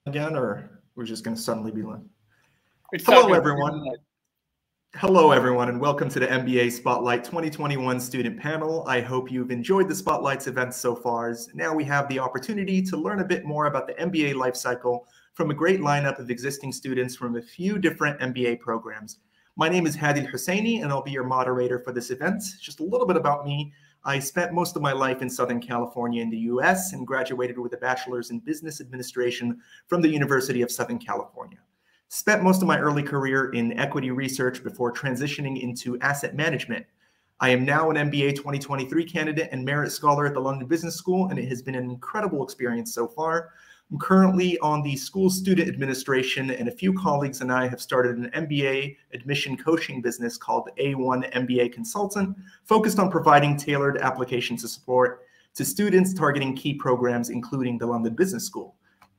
Again, or we're just going to suddenly be live? Hello, everyone. Hello, everyone, and welcome to the MBA Spotlight 2021 student panel. I hope you've enjoyed the Spotlights events so far. Now we have the opportunity to learn a bit more about the MBA life cycle from a great lineup of existing students from a few different MBA programs. My name is Hadi Husseini, and I'll be your moderator for this event. Just a little bit about me. I spent most of my life in Southern California in the US and graduated with a bachelor's in business administration from the University of Southern California. Spent most of my early career in equity research before transitioning into asset management. I am now an MBA 2023 candidate and merit scholar at the London Business School, and it has been an incredible experience so far. I'm currently on the school student administration, and a few colleagues and I have started an MBA admission coaching business called A1 MBA Consultant, focused on providing tailored application support to students targeting key programs, including the London Business School.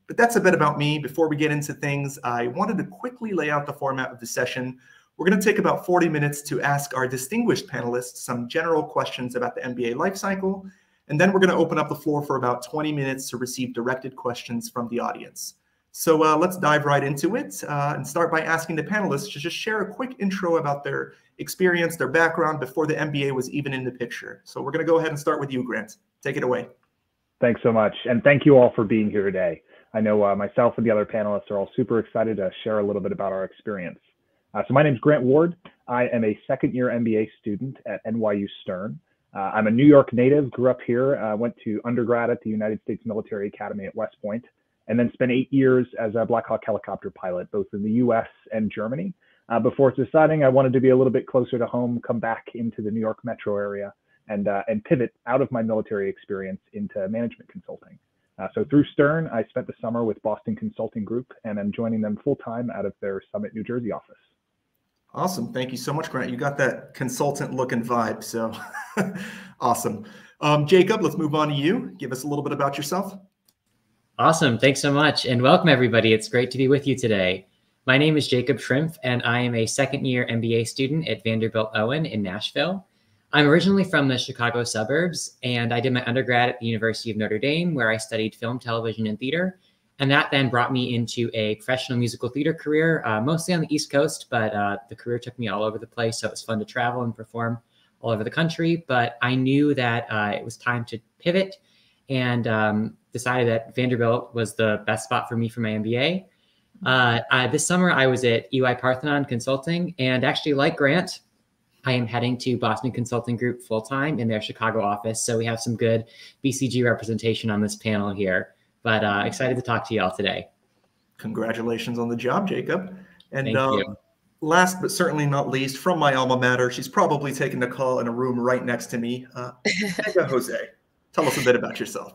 But that's a bit about me. Before we get into things, I wanted to quickly lay out the format of the session. We're going to take about 40 minutes to ask our distinguished panelists some general questions about the MBA life cycle. And then we're going to open up the floor for about 20 minutes to receive directed questions from the audience. So let's dive right into it and start by asking the panelists to just share a quick intro about their experience, their background before the MBA was even in the picture. So we're going to go ahead and start with you, Grant. Take it away. Thanks so much. And thank you all for being here today. I know myself and the other panelists are all super excited to share a little bit about our experience. So my name is Grant Ward. I am a second-year MBA student at NYU Stern. I'm a New York native, grew up here, went to undergrad at the United States Military Academy at West Point, and then spent 8 years as a Black Hawk helicopter pilot, both in the US and Germany, before deciding I wanted to be a little bit closer to home, come back into the New York metro area, and pivot out of my military experience into management consulting. So through Stern, I spent the summer with Boston Consulting Group, and I'm joining them full-time out of their Summit, New Jersey office. Awesome. Thank you so much, Grant. You got that consultant look and vibe, so awesome. Jacob, let's move on to you. Give us a little bit about yourself. Awesome. Thanks so much. And welcome, everybody. It's great to be with you today. My name is Jacob Schrimpf, and I am a second-year MBA student at Vanderbilt Owen in Nashville. I'm originally from the Chicago suburbs, and I did my undergrad at the University of Notre Dame, where I studied film, television, and theater. And that then brought me into a professional musical theater career, mostly on the East Coast, but the career took me all over the place. So it was fun to travel and perform all over the country. But I knew that it was time to pivot and decided that Vanderbilt was the best spot for me for my MBA. This summer, I was at EY Parthenon Consulting, and actually, like Grant, I am heading to Boston Consulting Group full-time in their Chicago office. So we have some good BCG representation on this panel here. But excited to talk to you all today. Congratulations on the job, Jacob. And Thank you. Last but certainly not least, from my alma mater, she's probably taking the call in a room right next to me. Mega Jose, tell us a bit about yourself.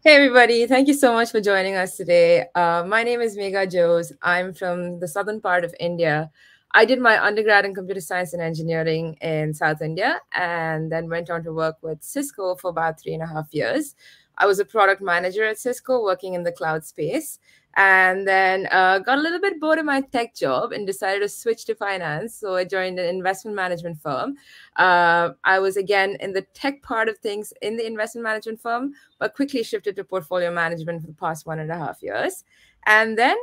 Hey, everybody. Thank you so much for joining us today. My name is Megha Jose. I'm from the southern part of India. I did my undergrad in computer science and engineering in South India, and then went on to work with Cisco for about 3.5 years. I was a product manager at Cisco working in the cloud space, and then got a little bit bored of my tech job and decided to switch to finance. So I joined an investment management firm. I was again in the tech part of things in the investment management firm, but quickly shifted to portfolio management for the past 1.5 years. And then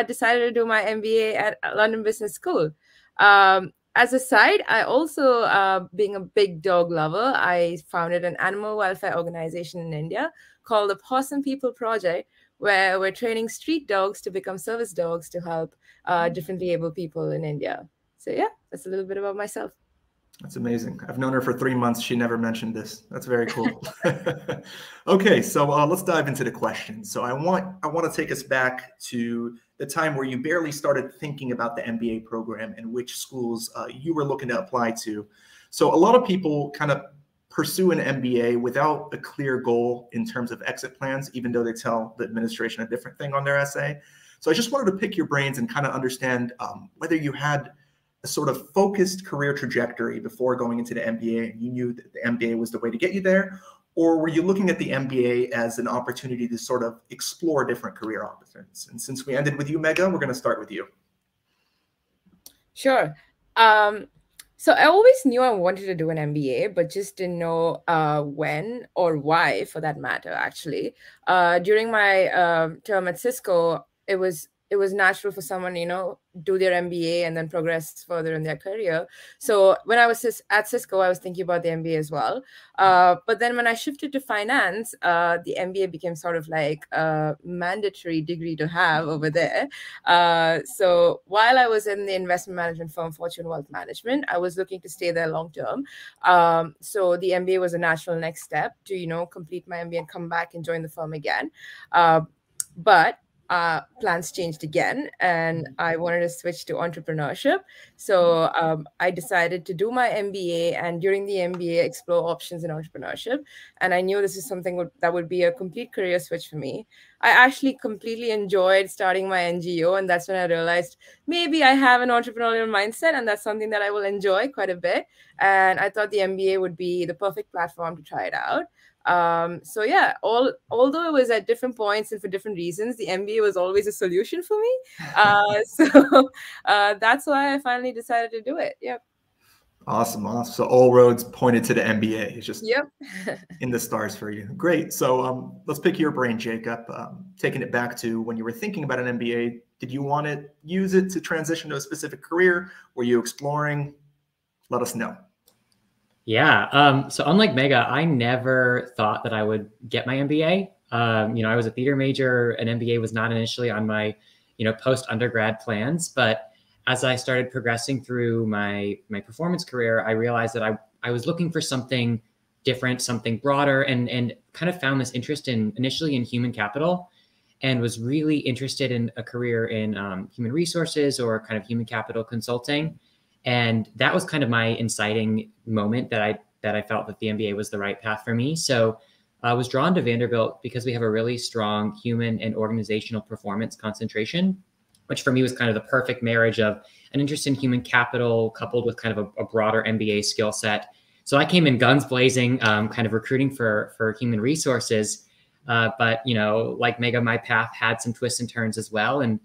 decided to do my MBA at London Business School. As a side, I also, being a big dog lover, I founded an animal welfare organization in India called the Possum People Project, where we're training street dogs to become service dogs to help differently able people in India. So yeah, that's a little bit about myself. That's amazing. I've known her for 3 months. She never mentioned this. That's very cool. Okay, so let's dive into the questions. So I want to take us back to the time where you barely started thinking about the MBA program and which schools you were looking to apply to. So a lot of people kind of pursue an MBA without a clear goal in terms of exit plans, even though they tell the administration a different thing on their essay. So I just wanted to pick your brains and kind of understand whether you had a sort of focused career trajectory before going into the MBA and you knew that the MBA was the way to get you there, or were you looking at the MBA as an opportunity to sort of explore different career opportunities? And since we ended with you, Megha, we're going to start with you. Sure. So I always knew I wanted to do an MBA, but just didn't know when or why, for that matter. Actually, during my term at Cisco, it was natural for someone, do their MBA and then progress further in their career. So when I was at Cisco, I was thinking about the MBA as well. But then when I shifted to finance, the MBA became sort of like a mandatory degree to have over there. So while I was in the investment management firm, Fortune Wealth Management, I was looking to stay there long term. So the MBA was a natural next step to, complete my MBA and come back and join the firm again. But plans changed again, and I wanted to switch to entrepreneurship. So I decided to do my MBA, and during the MBA, explore options in entrepreneurship. And I knew this is something that would be a complete career switch for me. I actually completely enjoyed starting my NGO, and that's when I realized maybe I have an entrepreneurial mindset, and that's something that I will enjoy quite a bit. And I thought the MBA would be the perfect platform to try it out. So yeah, although it was at different points and for different reasons, the MBA was always a solution for me. So that's why I finally decided to do it. Yep. Awesome. So all roads pointed to the MBA. It's just Yep. in the stars for you. Great. So let's pick your brain, Jacob. Taking it back to when you were thinking about an MBA, did you want to use it to transition to a specific career? Were you exploring? Let us know. Yeah. So unlike Mega, I never thought that I would get my MBA. I was a theater major. An MBA was not initially on my, post-undergrad plans. But as I started progressing through my performance career, I realized that I was looking for something different, something broader, and kind of found this interest initially in human capital, and was really interested in a career in human resources or kind of human capital consulting. And that was kind of my inciting moment that I felt that the MBA was the right path for me. So I was drawn to Vanderbilt because we have a really strong human and organizational performance concentration, which for me was kind of the perfect marriage of an interest in human capital coupled with kind of a broader MBA skill set. So I came in guns blazing, kind of recruiting for human resources. But, like Mega, my path had some twists and turns as well. And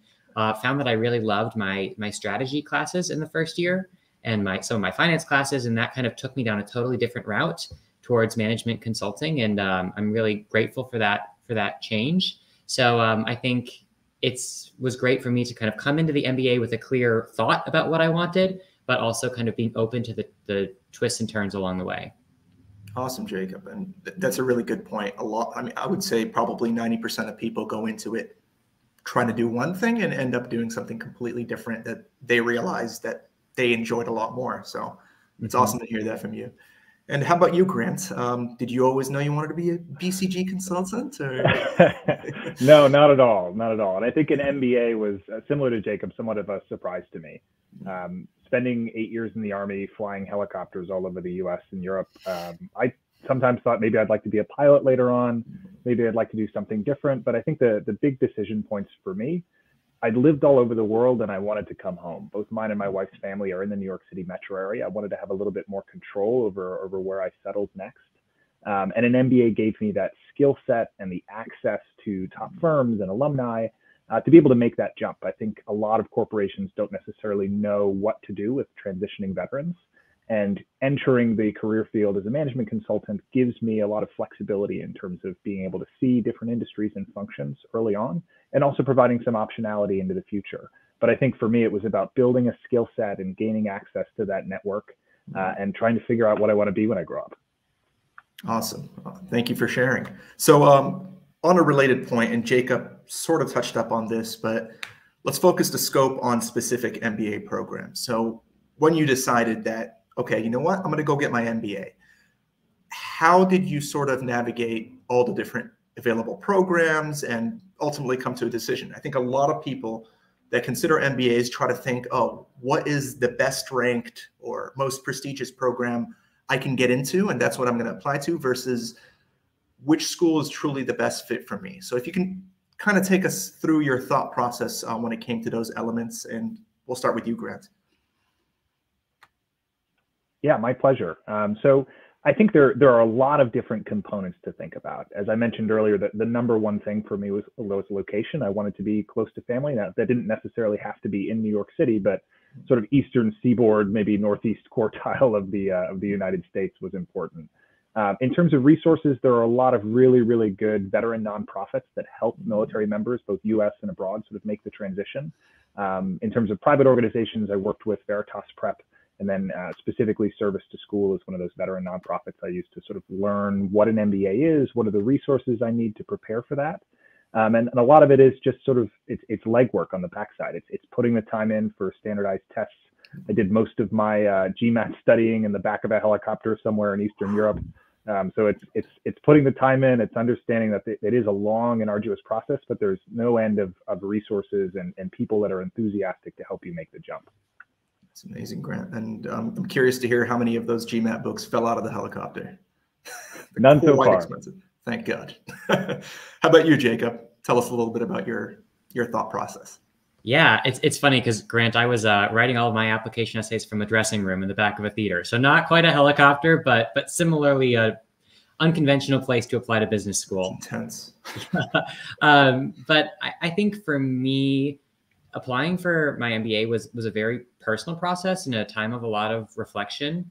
found that I really loved my strategy classes in the first year and some of my finance classes. And that kind of took me down a totally different route towards management consulting. And I'm really grateful for that change. So I think it was great for me to kind of come into the MBA with a clear thought about what I wanted, but also kind of being open to the twists and turns along the way. Awesome, Jacob. And that's a really good point. I would say probably 90% of people go into it trying to do one thing and end up doing something completely different that they realize that they enjoyed a lot more. So it's awesome to hear that from you. And how about you, Grant? Did you always know you wanted to be a BCG consultant? Or? No, not at all. Not at all. And I think an MBA was similar to Jacob, somewhat of a surprise to me. Spending 8 years in the Army, flying helicopters all over the US and Europe, I sometimes thought maybe I'd like to be a pilot later on. Maybe I'd like to do something different. But I think the big decision points for me, I'd lived all over the world and I wanted to come home. Both mine and my wife's family are in the New York City metro area. I wanted to have a little bit more control over where I settled next. And an MBA gave me that skill set and the access to top firms and alumni to be able to make that jump. I think a lot of corporations don't necessarily know what to do with transitioning veterans. And entering the career field as a management consultant gives me a lot of flexibility in terms of being able to see different industries and functions early on, and also providing some optionality into the future. But I think for me, it was about building a skill set and gaining access to that network and trying to figure out what I want to be when I grow up. Awesome. Thank you for sharing. So on a related point, and Jacob sort of touched up on this, but let's focus the scope on specific MBA programs. So when you decided that, okay, you know what, I'm going to go get my MBA, how did you sort of navigate all the different available programs and ultimately come to a decision? I think a lot of people that consider MBAs try to think, oh, what is the best ranked or most prestigious program I can get into, and that's what I'm going to apply to, versus which school is truly the best fit for me. So if you can kind of take us through your thought process when it came to those elements, and we'll start with you, Grant. Yeah, my pleasure. So I think there are a lot of different components to think about. As I mentioned earlier, the number one thing for me was location. I wanted to be close to family. That didn't necessarily have to be in New York City, but sort of eastern seaboard, maybe northeast quartile of the United States was important. In terms of resources, there are a lot of really, really good veteran nonprofits that help military members, both U.S. and abroad, sort of make the transition. In terms of private organizations, I worked with Veritas Prep, and then specifically Service to School is one of those veteran nonprofits I used to sort of learn what an MBA is, what are the resources I need to prepare for that. And a lot of it is just sort of, it's legwork on the backside. It's putting the time in for standardized tests. I did most of my GMAT studying in the back of a helicopter somewhere in Eastern Europe. So it's putting the time in, it's understanding that it is a long and arduous process, but there's no end of resources and people that are enthusiastic to help you make the jump. It's amazing, Grant. And I'm curious to hear how many of those GMAT books fell out of the helicopter. None so far. Expensive. Thank God. How about you, Jacob? Tell us a little bit about your thought process. Yeah, it's funny because, Grant, I was writing all of my application essays from a dressing room in the back of a theater. So not quite a helicopter, but similarly a unconventional place to apply to business school. It's intense. But I think for me, applying for my MBA was a very personal process and a time of a lot of reflection,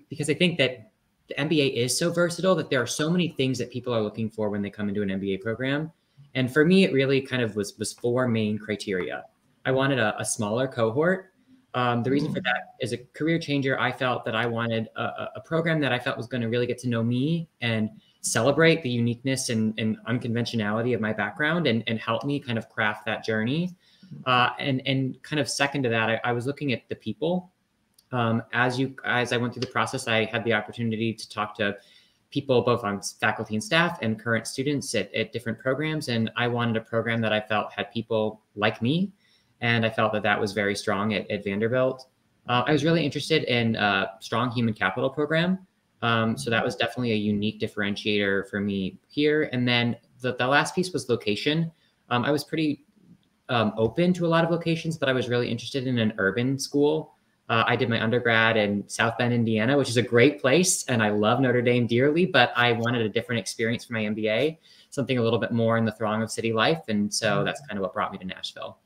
because I think that the MBA is so versatile that there are so many things that people are looking for when they come into an MBA program. And for me, it really kind of was four main criteria. I wanted a smaller cohort. The reason for that is a career changer. I felt that I wanted a program that I felt was going to really get to know me and celebrate the uniqueness and unconventionality of my background and help me kind of craft that journey. And kind of second to that, I was looking at the people. As I went through the process, I had the opportunity to talk to people both on faculty and staff and current students at different programs. And I wanted a program that I felt had people like me. And I felt that was very strong at Vanderbilt. I was really interested in a strong human capital program. So that was definitely a unique differentiator for me here. And then the last piece was location. I was pretty open to a lot of locations, but I was really interested in an urban school. I did my undergrad in South Bend, Indiana, which is a great place, and I love Notre Dame dearly, but I wanted a different experience for my MBA, something a little bit more in the throng of city life. And so that's kind of what brought me to Nashville.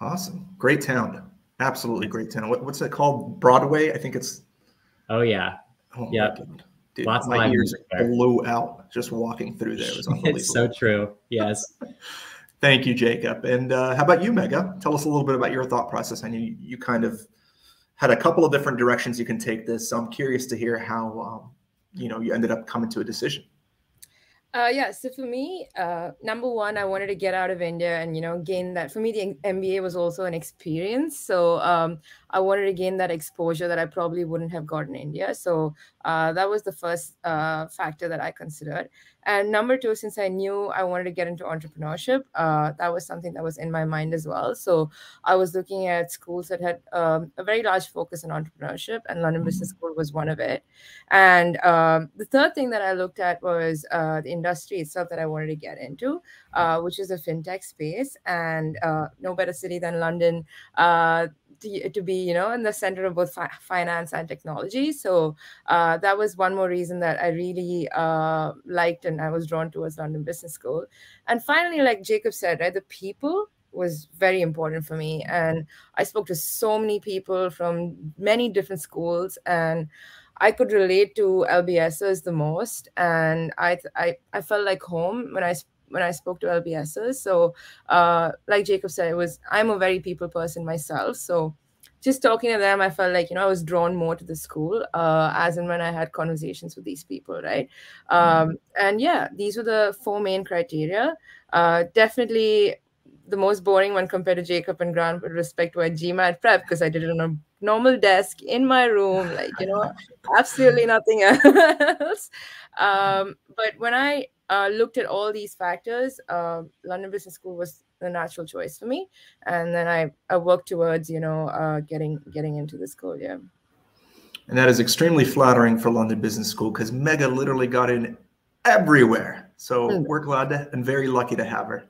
Awesome. Great town. Absolutely great town. What's it called? Broadway? I think it's. Oh, yeah. Oh, yeah. Dude, lots my of ears blew out just walking through there. It was unbelievable. It's so true. Yes. Thank you, Jacob. And how about you, Mega? Tell us a little bit about your thought process. I know you kind of had a couple of different directions you can take this. So I'm curious to hear how you ended up coming to a decision. Yeah, so for me, number one, I wanted to get out of India and, gain that. For me, the MBA was also an experience. So I wanted to gain that exposure that I probably wouldn't have gotten in India. So that was the first factor that I considered. And number two, since I knew I wanted to get into entrepreneurship, that was something that was in my mind as well. So I was looking at schools that had a very large focus on entrepreneurship, and London Business School was one of it. And the third thing that I looked at was the industry itself that I wanted to get into, which is the fintech space. And no better city than London to be, in the center of both finance and technology. So that was one more reason that I really liked and I was drawn towards London Business School. And finally, like Jacob said, right, the people was very important for me. And I spoke to so many people from many different schools, and I could relate to LBSers the most. And I felt like home when I spoke to LBSers. So like Jacob said, I'm a very people person myself. So just talking to them, I felt like, I was drawn more to the school as and when I had conversations with these people, right? And yeah, these were the four main criteria. Definitely the most boring one compared to Jacob and Grant with respect to a GMAT prep, because I did it on a normal desk in my room, like, absolutely nothing else. But when I looked at all these factors, London Business School was the natural choice for me. And then I worked towards, getting into the school. Yeah. And that is extremely flattering for London Business School, because Mega literally got in everywhere. So we're glad and very lucky to have her.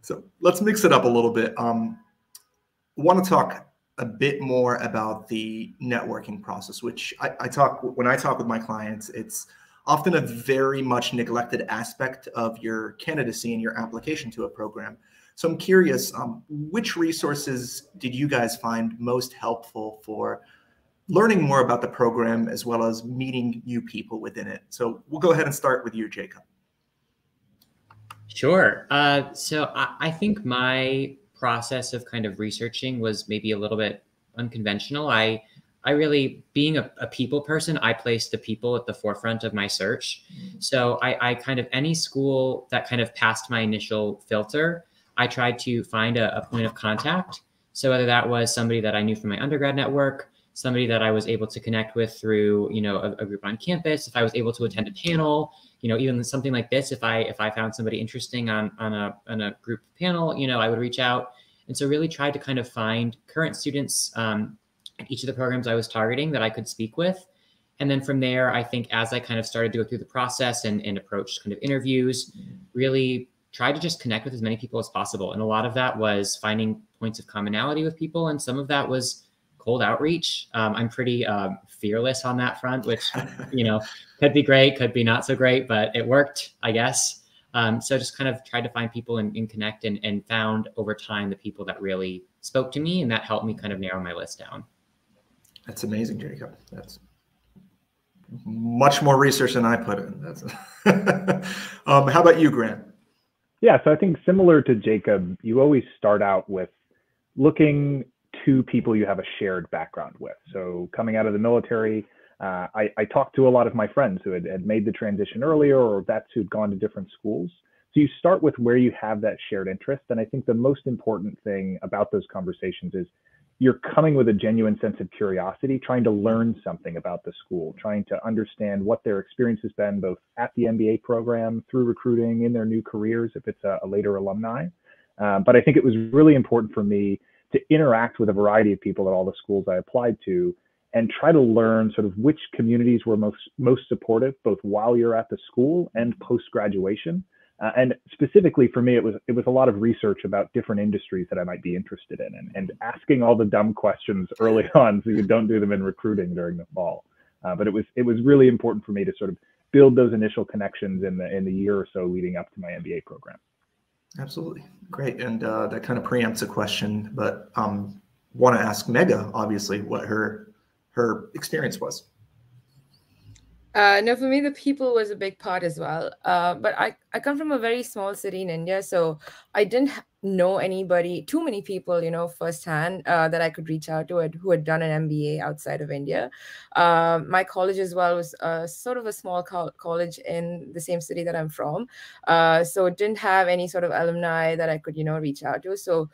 So let's mix it up a little bit. Want to talk a bit more about the networking process, which when I talk with my clients, it's often a very much neglected aspect of your candidacy and your application to a program. So I'm curious, which resources did you guys find most helpful for learning more about the program as well as meeting new people within it? So we'll go ahead and start with you, Jacob. Sure. So I think my process of kind of researching was maybe a little bit unconventional. I really, being a people person, I placed the people at the forefront of my search. So I kind of, any school that kind of passed my initial filter, I tried to find a point of contact. So whether that was somebody that I knew from my undergrad network, somebody that I was able to connect with through, a group on campus, if I was able to attend a panel, even something like this, if I found somebody interesting on a group panel, I would reach out. And so really tried to kind of find current students at each of the programs I was targeting that I could speak with. And then from there, I think as I kind of started to go through the process and approached kind of interviews, really tried to just connect with as many people as possible. And a lot of that was finding points of commonality with people. And some of that was cold outreach. I'm pretty fearless on that front, which, could be great, could be not so great, but it worked, I guess. So just kind of tried to find people and connect and found over time the people that really spoke to me, and that helped me kind of narrow my list down. That's amazing, Jacob. That's much more research than I put in. That's how about you, Grant? Yeah, so I think similar to Jacob, you always start out with looking to people you have a shared background with. So coming out of the military, I talked to a lot of my friends who had made the transition earlier, or vets who'd gone to different schools. So you start with where you have that shared interest. And I think the most important thing about those conversations is you're coming with a genuine sense of curiosity, trying to learn something about the school, trying to understand what their experience has been, both at the MBA program, through recruiting, in their new careers, if it's a later alumni. But I think it was really important for me to interact with a variety of people at all the schools I applied to and try to learn sort of which communities were most supportive, both while you're at the school and post-graduation. And specifically for me, it was a lot of research about different industries that I might be interested in, and asking all the dumb questions early on so you don't do them in recruiting during the fall. But it was really important for me to sort of build those initial connections in the year or so leading up to my MBA program. Absolutely. Great. And that kind of preempts a question, but want to ask Mega, obviously, what her experience was. No, for me, the people was a big part as well. But I come from a very small city in India, so I didn't know too many people, firsthand that I could reach out to who had done an MBA outside of India. My college as well was sort of a small college in the same city that I'm from. So it didn't have any sort of alumni that I could, reach out to. So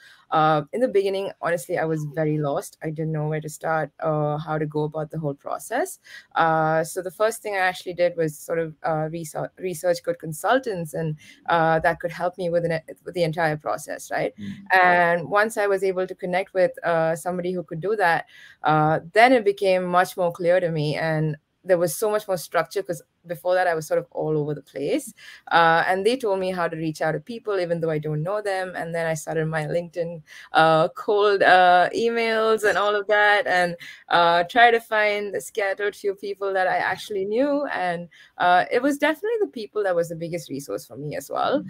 in the beginning, honestly, I was very lost. I didn't know where to start or how to go about the whole process. So the first thing I actually did was sort of research good consultants and that could help me with the entire process. Right. And once I was able to connect with somebody who could do that, then it became much more clear to me. And there was so much more structure because before that I was sort of all over the place. And they told me how to reach out to people, even though I don't know them. And then I started my LinkedIn cold emails and all of that, and try to find the scattered few people that I actually knew. And it was definitely the people that was the biggest resource for me as well,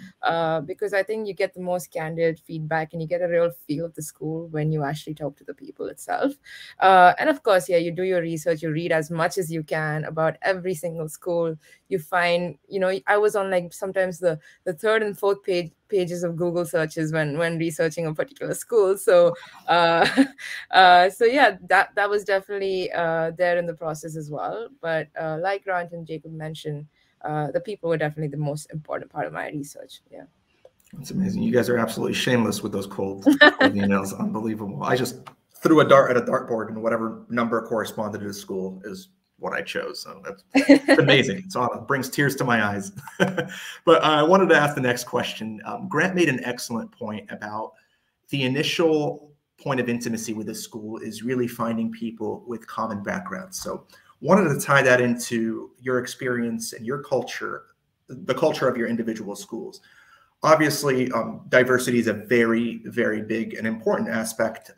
because I think you get the most candid feedback and you get a real feel of the school when you actually talk to the people itself. And of course, yeah, you do your research, you read as much as you can about every single school. You find, I was on like sometimes the third and fourth pages of Google searches when researching a particular school. So so yeah, that was definitely there in the process as well. But like Grant and Jacob mentioned, the people were definitely the most important part of my research. Yeah. That's amazing. You guys are absolutely shameless with those cold emails. Unbelievable. I just threw a dart at a dartboard and whatever number corresponded to the school is what I chose. So that's amazing. It's awesome. It brings tears to my eyes. But I wanted to ask the next question. Grant made an excellent point about the initial point of intimacy with a school is really finding people with common backgrounds. So wanted to tie that into your experience and your culture, the culture of your individual schools. Obviously, diversity is a very, very big and important aspect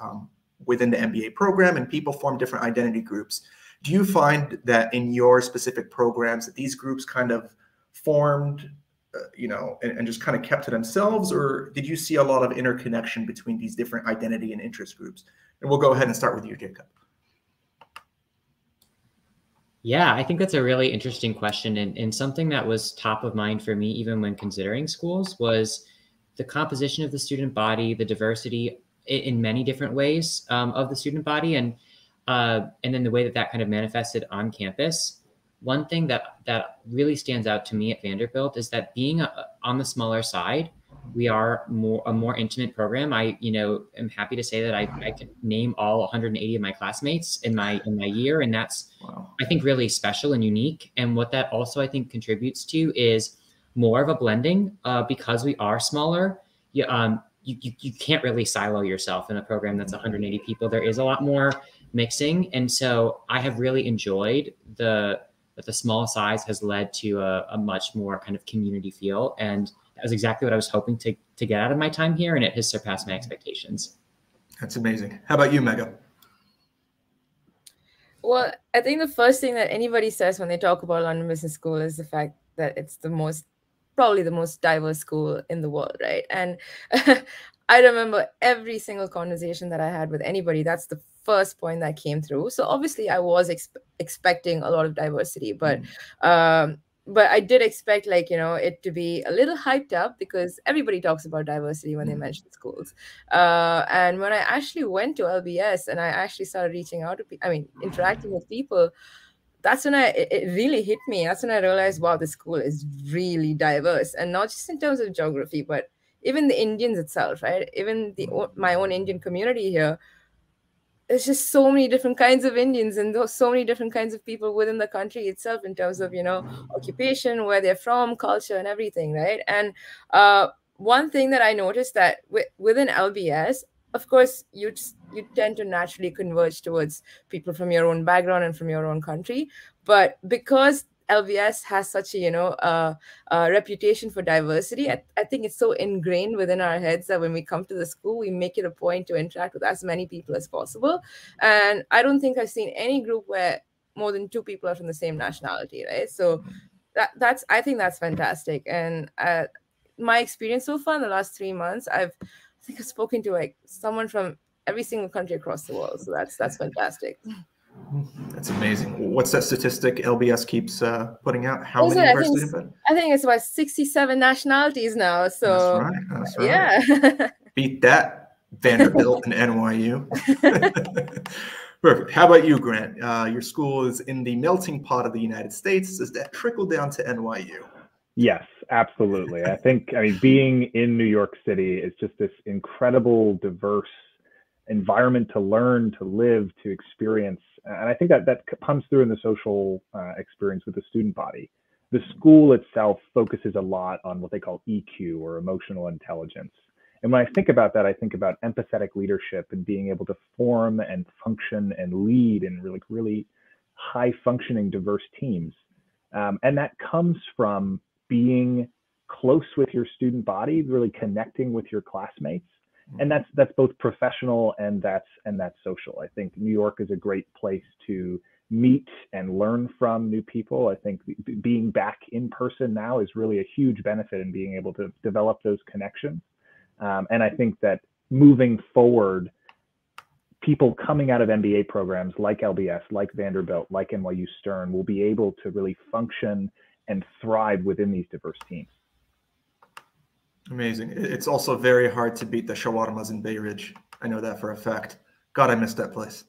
within the MBA program, and people form different identity groups. Do you find that in your specific programs that these groups kind of formed, and just kind of kept to themselves, or did you see a lot of interconnection between these different identity and interest groups? And we'll go ahead and start with you, Jacob. Yeah, I think that's a really interesting question. And something that was top of mind for me, even when considering schools, was the composition of the student body, the diversity in many different ways of the student body, and then the way that kind of manifested on campus. One thing that really stands out to me at Vanderbilt is that being on the smaller side, we are a more intimate program. I am happy to say that I can name all 180 of my classmates in my year, and that's wow. I think really special and unique. And what that also I think contributes to is more of a blending because we are smaller. You can't really silo yourself in a program that's 180 people. There is a lot more mixing, and so I have really enjoyed that the small size has led to a much more kind of community feel, and that was exactly what I was hoping to get out of my time here, and it has surpassed my expectations. That's amazing. How about you, Megha? Well, I think the first thing that anybody says when they talk about London Business School is the fact that it's probably the most diverse school in the world, right? And I remember every single conversation that I had with anybody, that's the first point that came through. So obviously I was expecting a lot of diversity, but I did expect it to be a little hyped up because everybody talks about diversity when they mention schools. And when I actually went to LBS and I actually started reaching out to interacting with people, that's when it really hit me. That's when I realized, wow, this school is really diverse, and not just in terms of geography, but even the Indians itself, right? Even my own Indian community here, there's just so many different kinds of Indians and so many different kinds of people within the country itself in terms of, occupation, where they're from, culture, and everything, right? And one thing that I noticed that within LBS, of course, you tend to naturally converge towards people from your own background and from your own country. But because LBS has such a reputation for diversity, I think it's so ingrained within our heads that when we come to the school, we make it a point to interact with as many people as possible. And I don't think I've seen any group where more than 2 people are from the same nationality, right? So I think that's fantastic. And my experience so far in the last 3 months, I think I've spoken to someone from every single country across the world. So that's fantastic. That's amazing. What's that statistic LBS keeps putting out? How many of our students? I think it's about 67 nationalities now. So that's right. Yeah. Beat that, Vanderbilt and NYU. Perfect. How about you, Grant? Your school is in the melting pot of the United States. Does that trickle down to NYU? Yes, absolutely. I think, being in New York City is just this incredible, diverse environment to learn, to live, to experience. And I think that comes through in the social experience with the student body. The school itself focuses a lot on what they call EQ, or emotional intelligence. And when I think about that, I think about empathetic leadership and being able to form and function and lead in really high functioning, diverse teams. And that comes from being close with your student body, really connecting with your classmates. And that's both professional and that's social. I think New York is a great place to meet and learn from new people. I think being back in person now is really a huge benefit in being able to develop those connections. And I think that moving forward, people coming out of MBA programs like LBS, like Vanderbilt, like NYU Stern will be able to really function and thrive within these diverse teams. Amazing. It's also very hard to beat the shawarmas in Bay Ridge. I know that for a fact. God, I missed that place.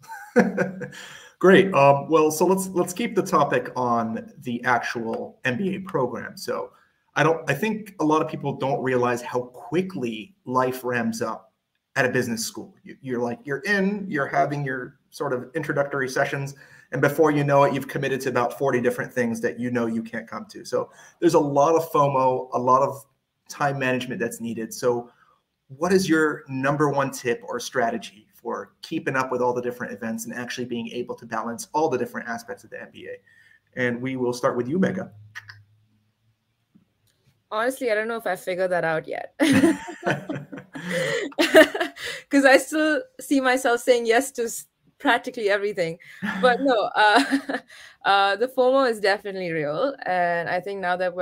Great. Well, so let's keep the topic on the actual MBA program. So I think a lot of people don't realize how quickly life ramps up at a business school. You're having your sort of introductory sessions, and before you know it, you've committed to about 40 different things that you can't come to. So there's a lot of FOMO, a lot of time management that's needed. So what is your number one tip or strategy for keeping up with all the different events and actually being able to balance all the different aspects of the MBA? And we will start with you, Megha. Honestly, I don't know if I figured that out yet. Because I still see myself saying yes to practically everything. But no, the FOMO is definitely real, and I think now that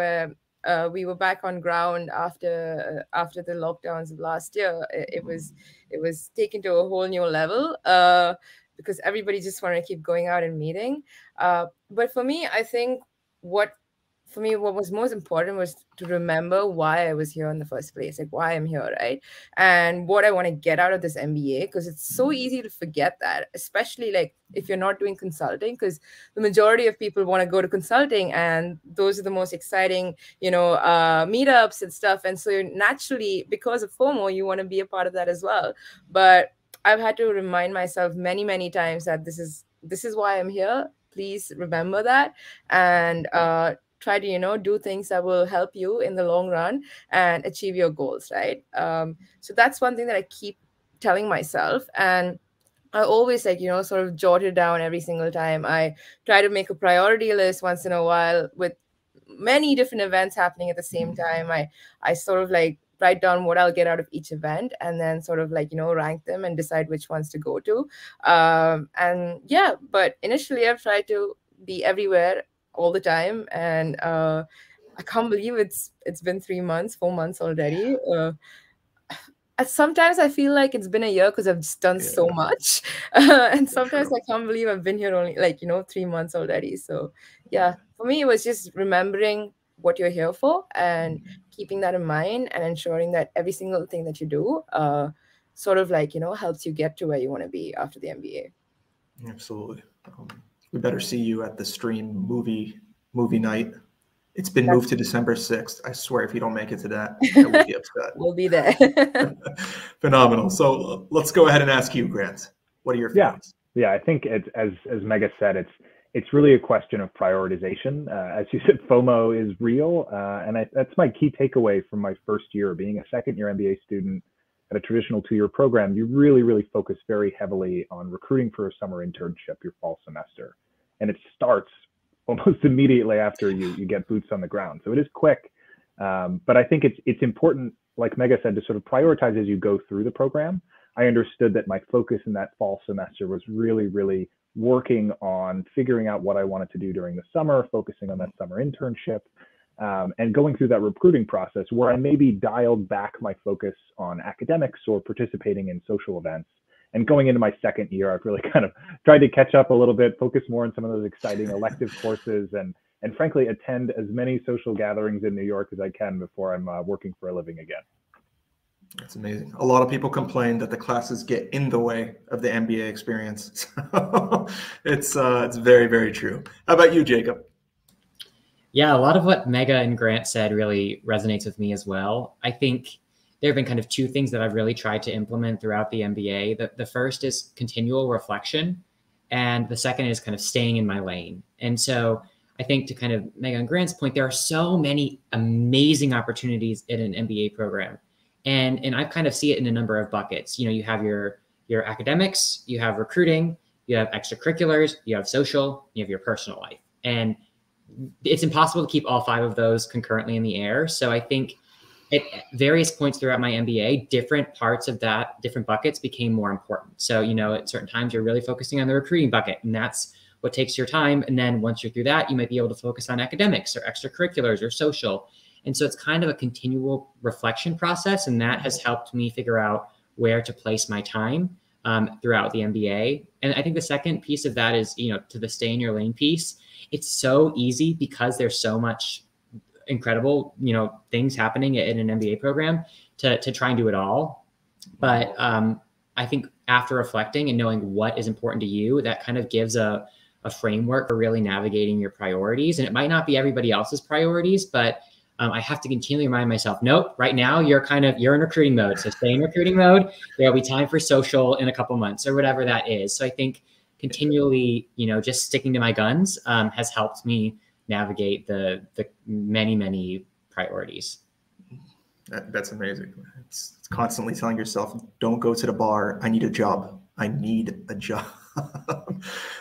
we were back on ground after the lockdowns of last year, it was taken to a whole new level, because everybody just want to keep going out and meeting. But for me, I think what was most important was to remember why I was here in the first place, like why I'm here, right? And what I want to get out of this MBA, because it's so easy to forget that, especially like if you're not doing consulting, because the majority of people want to go to consulting, and those are the most exciting, meetups and stuff. And so naturally, because of FOMO, you want to be a part of that as well. But I've had to remind myself many, many times that this is why I'm here. Please remember that, and try to do things that will help you in the long run and achieve your goals, right? So that's one thing that I keep telling myself, and I always sort of jot it down every single time. I try to make a priority list once in a while with many different events happening at the same time. I sort of like write down what I'll get out of each event, and then sort of rank them and decide which ones to go to. And yeah, but initially I've tried to be everywhere all the time, and I can't believe it's been 4 months already. Sometimes I feel like it's been a year because I've just done so much, and sometimes I can't believe I've been here only 3 months already. So yeah, for me it was just remembering what you're here for and keeping that in mind, and ensuring that every single thing that you do sort of helps you get to where you want to be after the MBA. Absolutely. We better see you at the stream movie night. It's been moved to December 6th. I swear, if you don't make it to that, I will be upset. We'll be there. Phenomenal. So let's go ahead and ask you, Grant. What are your feelings? Yeah, I think as Megha said, it's really a question of prioritization. As you said, FOMO is real, and that's my key takeaway from my first year. Being a second-year MBA student at a traditional 2-year program, you really, really focus very heavily on recruiting for a summer internship your fall semester. And it starts almost immediately after you get boots on the ground. So it is quick, but I think it's important, like Megha said, to sort of prioritize as you go through the program. I understood that my focus in that fall semester was really, really working on figuring out what I wanted to do during the summer, focusing on that summer internship, and going through that recruiting process where I maybe dialed back my focus on academics or participating in social events. And going into my second year, I've really kind of tried to catch up a little bit, focus more on some of those exciting elective courses, and frankly, attend as many social gatherings in New York as I can before I'm working for a living again. That's amazing. A lot of people complain that the classes get in the way of the MBA experience. So it's very, very true. How about you, Jacob? Yeah, a lot of what Megha and Grant said really resonates with me as well. I think there have been kind of two things that I've really tried to implement throughout the MBA. The first is continual reflection, and the second is kind of staying in my lane. And so I think, to kind of Megha and Grant's point, there are so many amazing opportunities in an MBA program. And I kind of see it in a number of buckets. You have your academics, you have recruiting, you have extracurriculars, you have social, you have your personal life. And it's impossible to keep all 5 of those concurrently in the air. So I think at various points throughout my MBA, different parts of that, different buckets became more important. So, at certain times you're really focusing on the recruiting bucket, and that's what takes your time. And then once you're through that, you might be able to focus on academics or extracurriculars or social. And so it's kind of a continual reflection process. And that has helped me figure out where to place my time throughout the MBA. And I think the second piece of that is, to the stay in your lane piece. It's so easy because there's so much incredible, things happening in an MBA program to try and do it all. But I think after reflecting and knowing what is important to you, that kind of gives a framework for really navigating your priorities. And it might not be everybody else's priorities, but I have to continually remind myself, nope, right now you're in recruiting mode. So stay in recruiting mode. There'll be time for social in a couple months or whatever that is. So I think continually, just sticking to my guns has helped me navigate the many, many priorities. That's amazing. It's constantly telling yourself, don't go to the bar. I need a job. I need a job.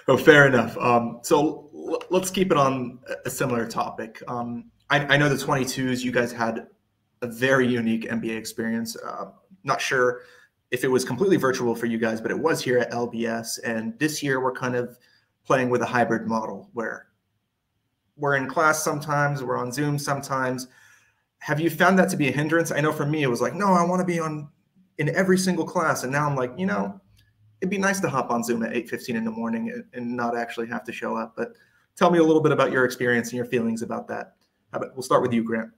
Oh, fair enough. So let's keep it on a similar topic. I know the 22s, you guys had a very unique MBA experience. Not sure if it was completely virtual for you guys, but it was here at LBS. And this year we're kind of playing with a hybrid model where we're in class sometimes, we're on Zoom sometimes. Have you found that to be a hindrance? I know for me, it was like, no, I want to be in every single class. And now I'm like, it'd be nice to hop on Zoom at 8:15 in the morning and not actually have to show up. But tell me a little bit about your experience and your feelings about that. We'll start with you, Grant.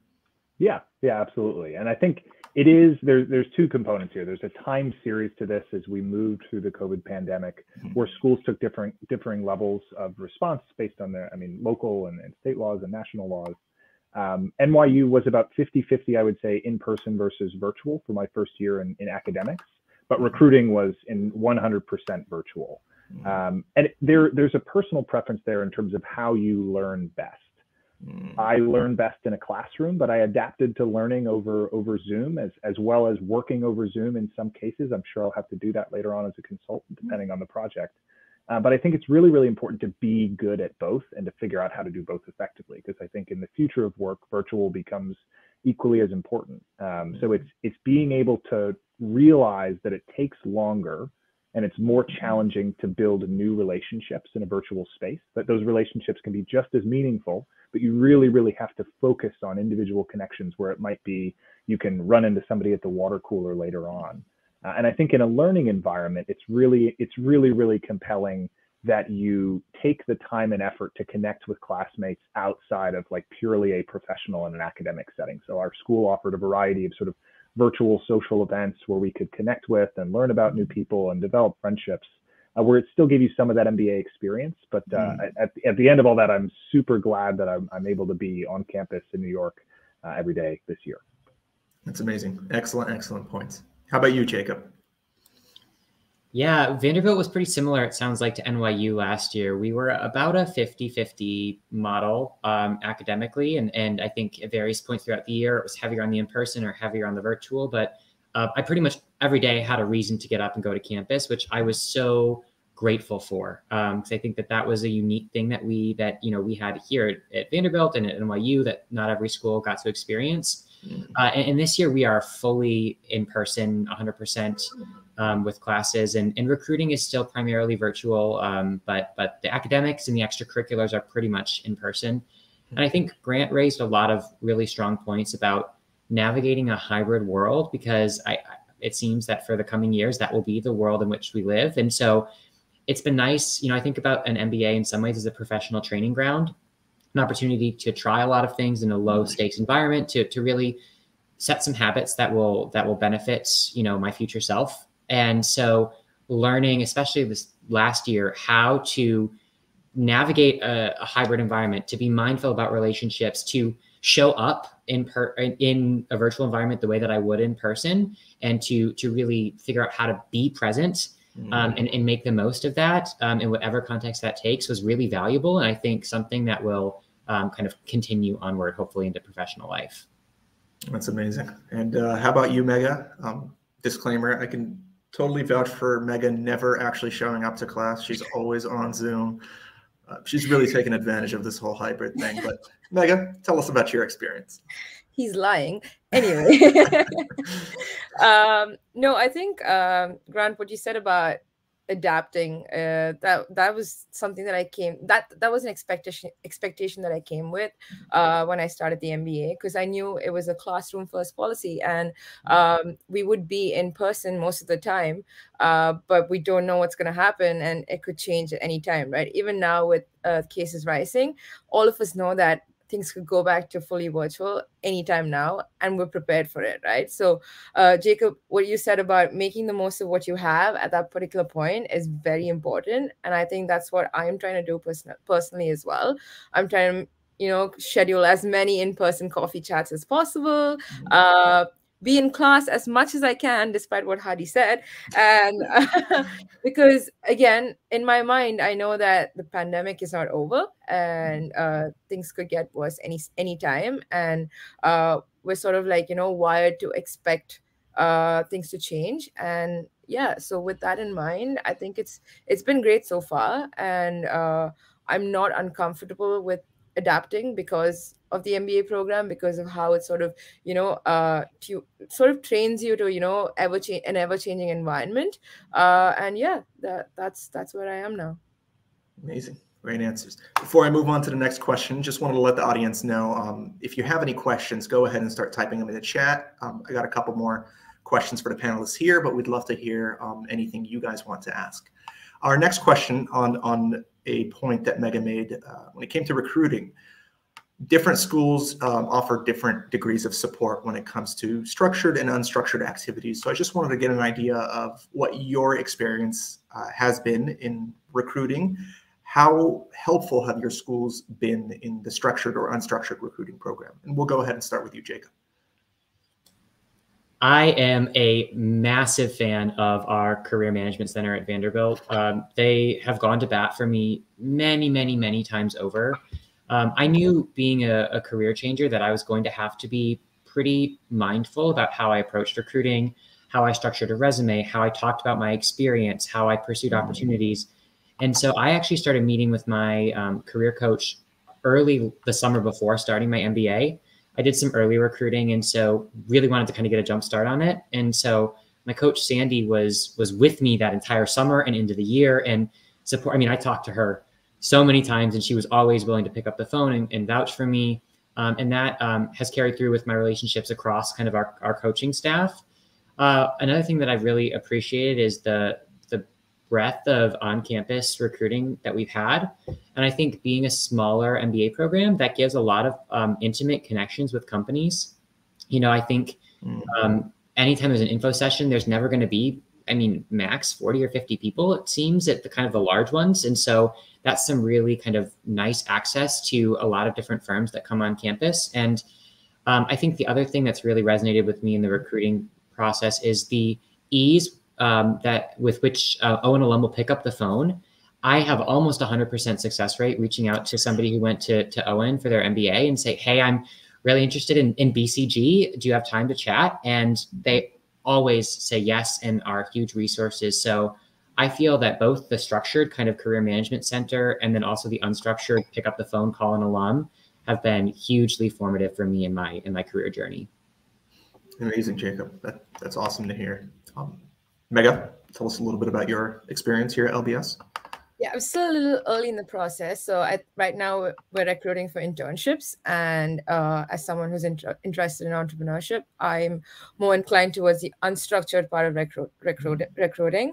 Yeah, absolutely. And I think there's two components here. There's a time series to this as we moved through the COVID pandemic, where schools took differing levels of response based on their, local and state laws and national laws. NYU was about 50-50, I would say, in-person versus virtual for my first year in academics, but recruiting was in 100% virtual. And there's a personal preference there in terms of how you learn best. I learn best in a classroom, but I adapted to learning over Zoom as well as working over Zoom in some cases. I'm sure I'll have to do that later on as a consultant, depending on the project. But I think it's really, really important to be good at both and to figure out how to do both effectively, because I think in the future of work, virtual becomes equally as important. So it's being able to realize that it takes longer and it's more challenging to build new relationships in a virtual space, but those relationships can be just as meaningful, but you really, really have to focus on individual connections where it might be you can run into somebody at the water cooler later on. And I think in a learning environment, it's really, really compelling that you take the time and effort to connect with classmates outside of like purely a professional and an academic setting. So our school offered a variety of sort of virtual social events where we could connect with and learn about new people and develop friendships, where it still gave you some of that MBA experience. But at the end of all that, I'm super glad that I'm able to be on campus in New York every day this year. That's amazing. Excellent points. How about you, Jacob? Yeah, Vanderbilt was pretty similar, it sounds like, to NYU last year. We were about a 50-50 model academically. And I think at various points throughout the year, it was heavier on the in-person or heavier on the virtual. But I pretty much every day had a reason to get up and go to campus, which I was so grateful for. Because I think that was a unique thing that we had here at Vanderbilt and at NYU that not every school got to experience. And this year we are fully in person, 100%. With classes, and recruiting is still primarily virtual, but the academics and the extracurriculars are pretty much in person. And I think Grant raised a lot of really strong points about navigating a hybrid world, because it seems that for the coming years, that will be the world in which we live. And so it's been nice. I think about an MBA in some ways as a professional training ground, an opportunity to try a lot of things in a low stakes environment, to really set some habits that will benefit, my future self. And so learning, especially this last year, how to navigate a hybrid environment, to be mindful about relationships, to show up in a virtual environment the way that I would in person, and to really figure out how to be present and make the most of that in whatever context that takes was really valuable. And I think something that will kind of continue onward, hopefully, into professional life. That's amazing. And how about you, Mega? Disclaimer, I can totally vouch for Mega never actually showing up to class. She's always on Zoom. She's really taken advantage of this whole hybrid thing. But Mega, tell us about your experience. He's lying. Anyway. No, I think, Grant, what you said about adapting, that was something that that was an expectation that I came with when I started the MBA, because I knew it was a classroom first policy, and we would be in person most of the time, but we don't know what's going to happen, and it could change at any time, right? Even now with cases rising, all of us know that things could go back to fully virtual anytime now, and we're prepared for it, right? So, Jacob, what you said about making the most of what you have at that particular point is very important. And I think that's what I'm trying to do personally as well. I'm trying to, schedule as many in-person coffee chats as possible, be in class as much as I can, despite what Hadi said. And because, again, in my mind, I know that the pandemic is not over, and things could get worse any time. And we're sort of like, wired to expect things to change. And yeah, so with that in mind, I think it's been great so far. And I'm not uncomfortable with adapting because of the MBA program, because of how it sort of, sort of trains you to, an ever-changing environment. And yeah, that's where I am now. Amazing. Great answers. Before I move on to the next question, just wanted to let the audience know, if you have any questions, go ahead and start typing them in the chat. I got a couple more questions for the panelists here, but we'd love to hear anything you guys want to ask. Our next question on a point that Megha made, when it came to recruiting, different schools offer different degrees of support when it comes to structured and unstructured activities. So I just wanted to get an idea of what your experience has been in recruiting. How helpful have your schools been in the structured or unstructured recruiting program? And we'll go ahead and start with you, Jacob. I am a massive fan of our Career Management Center at Vanderbilt. They have gone to bat for me many, many, many times over. I knew being a career changer that I was going to have to be pretty mindful about how I approached recruiting, how I structured a resume, how I talked about my experience, how I pursued opportunities. And so I actually started meeting with my career coach early the summer before starting my MBA. I did some early recruiting, and so really wanted to kind of get a jump start on it. And so my coach, Sandy, was with me that entire summer and into the year and support. I mean, I talked to her so many times, and she was always willing to pick up the phone and vouch for me. And that has carried through with my relationships across kind of our coaching staff. Another thing that I've really appreciated is the breadth of on-campus recruiting that we've had. And I think being a smaller MBA program, that gives a lot of intimate connections with companies. I think anytime there's an info session, there's never going to be, max 40 or 50 people, it seems, at the kind of the large ones. And so that's some really kind of nice access to a lot of different firms that come on campus. And I think the other thing that's really resonated with me in the recruiting process is the ease that with which Owen alum will pick up the phone. I have almost 100% success rate reaching out to somebody who went to Owen for their MBA and say, hey, I'm really interested in BCG. Do you have time to chat? And they always say yes and are huge resources. So I feel that both the structured kind of career management center and then also the unstructured pick up the phone, call an alum have been hugely formative for me in my career journey. Amazing, Jacob. That's awesome to hear. Megha, tell us a little bit about your experience here at LBS. Yeah, I'm still a little early in the process. So right now we're recruiting for internships. And as someone who's interested in entrepreneurship, I'm more inclined towards the unstructured part of recruiting.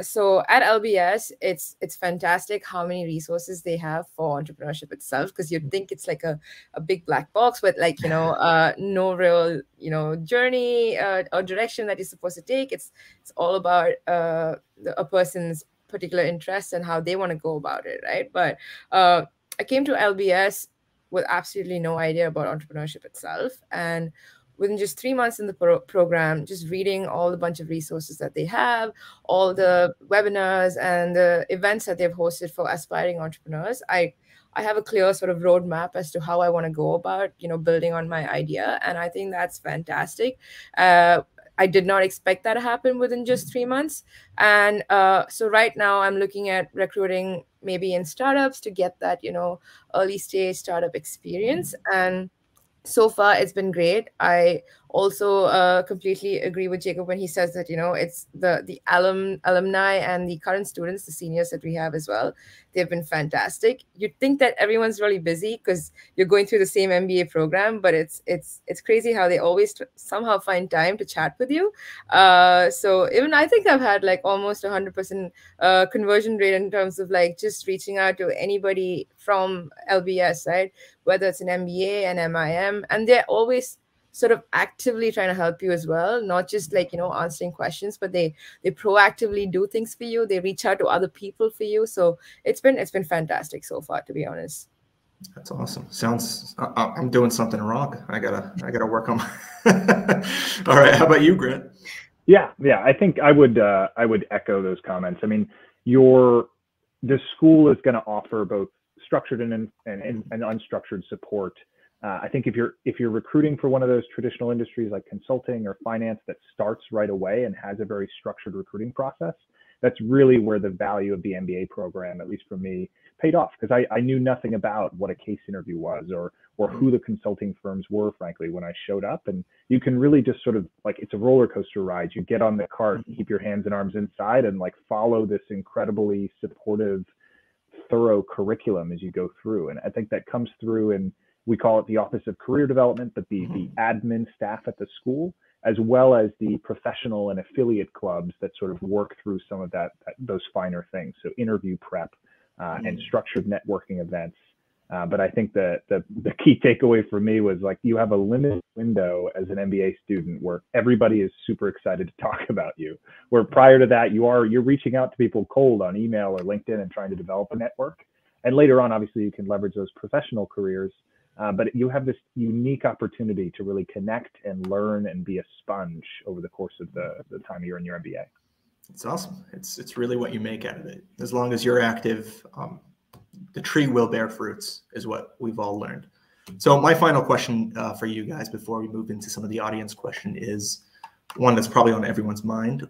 So at LBS, it's fantastic how many resources they have for entrepreneurship itself, because you'd think it's like a big black box with no real, journey or direction that you're supposed to take. It's all about a person's particular interests and how they want to go about it, right? But I came to LBS with absolutely no idea about entrepreneurship itself, and within just 3 months in the program, just reading all the bunch of resources that they have, all the webinars and the events that they've hosted for aspiring entrepreneurs, I have a clear sort of roadmap as to how I want to go about building on my idea, and I think that's fantastic. I did not expect that to happen within just 3 months. And so right now I'm looking at recruiting maybe in startups to get that, early stage startup experience. And so far it's been great. I also completely agree with Jacob when he says that, it's the alumni and the current students, the seniors that we have as well. They've been fantastic. You'd think that everyone's really busy because you're going through the same MBA program, but it's crazy how they always somehow find time to chat with you. So even I think I've had like almost 100% conversion rate in terms of like just reaching out to anybody from LBS, right? Whether it's an MBA, an MIM, and they're always sort of actively trying to help you as well, not just like, answering questions, but they proactively do things for you. They reach out to other people for you. So it's been fantastic so far, to be honest. That's awesome. Sounds, I'm doing something wrong. I gotta work on my, all right. How about you, Grant? Yeah. I think I would echo those comments. I mean, the school is going to offer both structured and unstructured support I think if you're recruiting for one of those traditional industries like consulting or finance that starts right away and has a very structured recruiting process, that's really where the value of the MBA program, at least for me, paid off, because I knew nothing about what a case interview was or who the consulting firms were, frankly, when I showed up. And you can really just sort of, like, it's a roller coaster ride. You get on the cart, keep your hands and arms inside, and like follow this incredibly supportive, thorough curriculum as you go through. And I think that comes through in, we call it the Office of Career Development, but the admin staff at the school, as well as the professional and affiliate clubs that sort of work through some of those finer things. So interview prep and structured networking events. But I think the key takeaway for me was, like, you have a limited window as an MBA student where everybody is super excited to talk about you. Where prior to that, you're reaching out to people cold on email or LinkedIn and trying to develop a network. And later on, obviously, you can leverage those professional careers. But you have this unique opportunity to really connect and learn and be a sponge over the course of the time you're in your MBA. It's awesome. It's really what you make out of it. As long as you're active, the tree will bear fruits, is what we've all learned. So my final question for you guys before we move into some of the audience question is one that's probably on everyone's mind.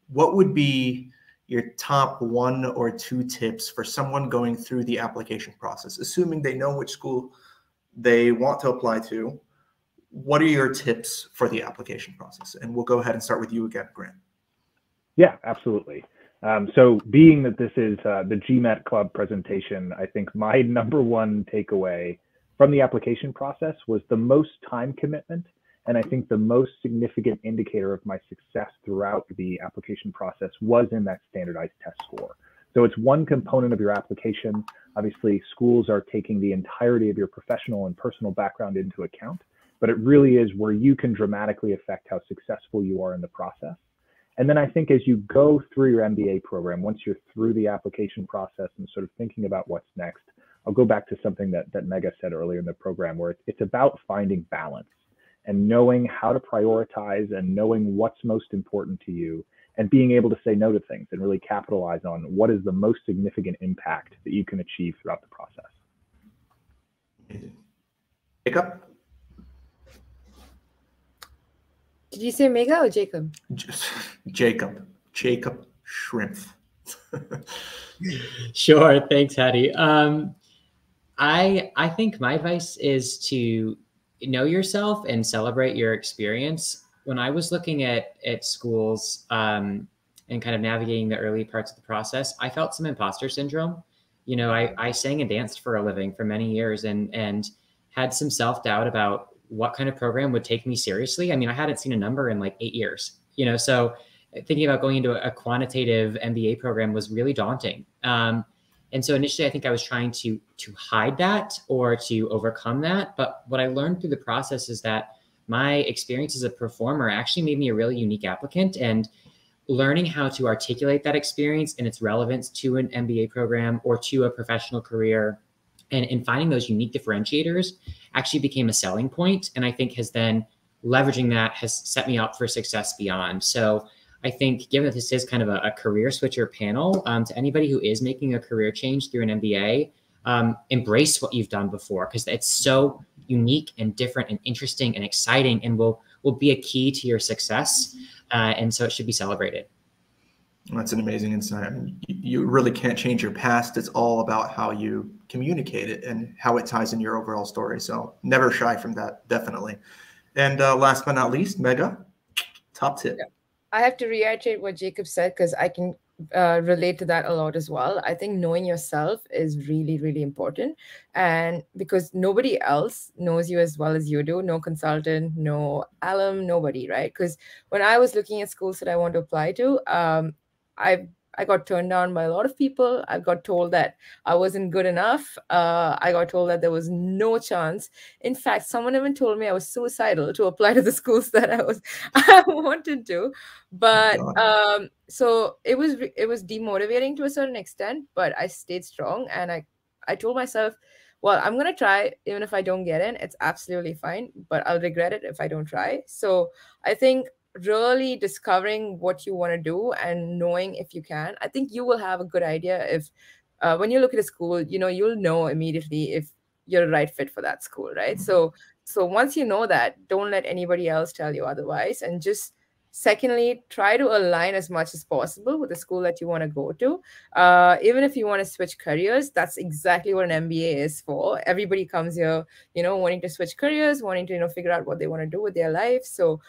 What would be your top 1 or 2 tips for someone going through the application process, assuming they know which school they want to apply to? What are your tips for the application process? And we'll go ahead and start with you again, Grant. Yeah, absolutely. So being that this is the GMAT Club presentation, I think my number 1 takeaway from the application process was the most time commitment. And I think the most significant indicator of my success throughout the application process was in that standardized test score. So it's one component of your application. Obviously, schools are taking the entirety of your professional and personal background into account, but it really is where you can dramatically affect how successful you are in the process. And then I think as you go through your MBA program, once you're through the application process and sort of thinking about what's next, I'll go back to something that Mega said earlier in the program, where it's about finding balance and knowing how to prioritize and knowing what's most important to you, and being able to say no to things and really capitalize on what is the most significant impact that you can achieve throughout the process. Jacob? Did you say Mega or Jacob? Jacob Shrimpf. Sure. Thanks, Hattie. I think my advice is to know yourself and celebrate your experience. When I was looking at schools and kind of navigating the early parts of the process, I felt some imposter syndrome. You know, I sang and danced for a living for many years and had some self-doubt about what kind of program would take me seriously. I mean, I hadn't seen a number in like 8 years, you know, so thinking about going into a quantitative MBA program was really daunting. And so initially, I think I was trying to hide that or to overcome that. But what I learned through the process is that my experience as a performer actually made me a really unique applicant, and learning how to articulate that experience and its relevance to an MBA program or to a professional career and finding those unique differentiators actually became a selling point. And I think has then leveraging that has set me up for success beyond. So I think given that this is kind of a career switcher panel, to anybody who is making a career change through an MBA, embrace what you've done before, because it's so unique and different and interesting and exciting and will be a key to your success. And so it should be celebrated. That's an amazing insight. I mean, you really can't change your past. It's all about how you communicate it and how it ties in your overall story. So never shy from that, definitely. And last but not least, Mega, top tip. Yeah. I have to reiterate what Jacob said because I can relate to that a lot as well. I think knowing yourself is really, really important. And because nobody else knows you as well as you do, no consultant, no alum, nobody, right? Because when I was looking at schools that I want to apply to, I got turned down by a lot of people. I got told that I wasn't good enough. I got told that there was no chance. In fact, someone even told me I was suicidal to apply to the schools that I wanted to. But so it was demotivating to a certain extent, but I stayed strong. And I told myself, well, I'm going to try. Even if I don't get in, it's absolutely fine, but I'll regret it if I don't try. So I think really discovering what you want to do and knowing if you can, I think you will have a good idea if when you look at a school, you know, you'll know immediately if you're the right fit for that school, right? So once you know that, don't let anybody else tell you otherwise. And just secondly, try to align as much as possible with the school that you want to go to. Even if you want to switch careers, that's exactly what an MBA is for. Everybody comes here, wanting to switch careers, wanting to, figure out what they want to do with their life. So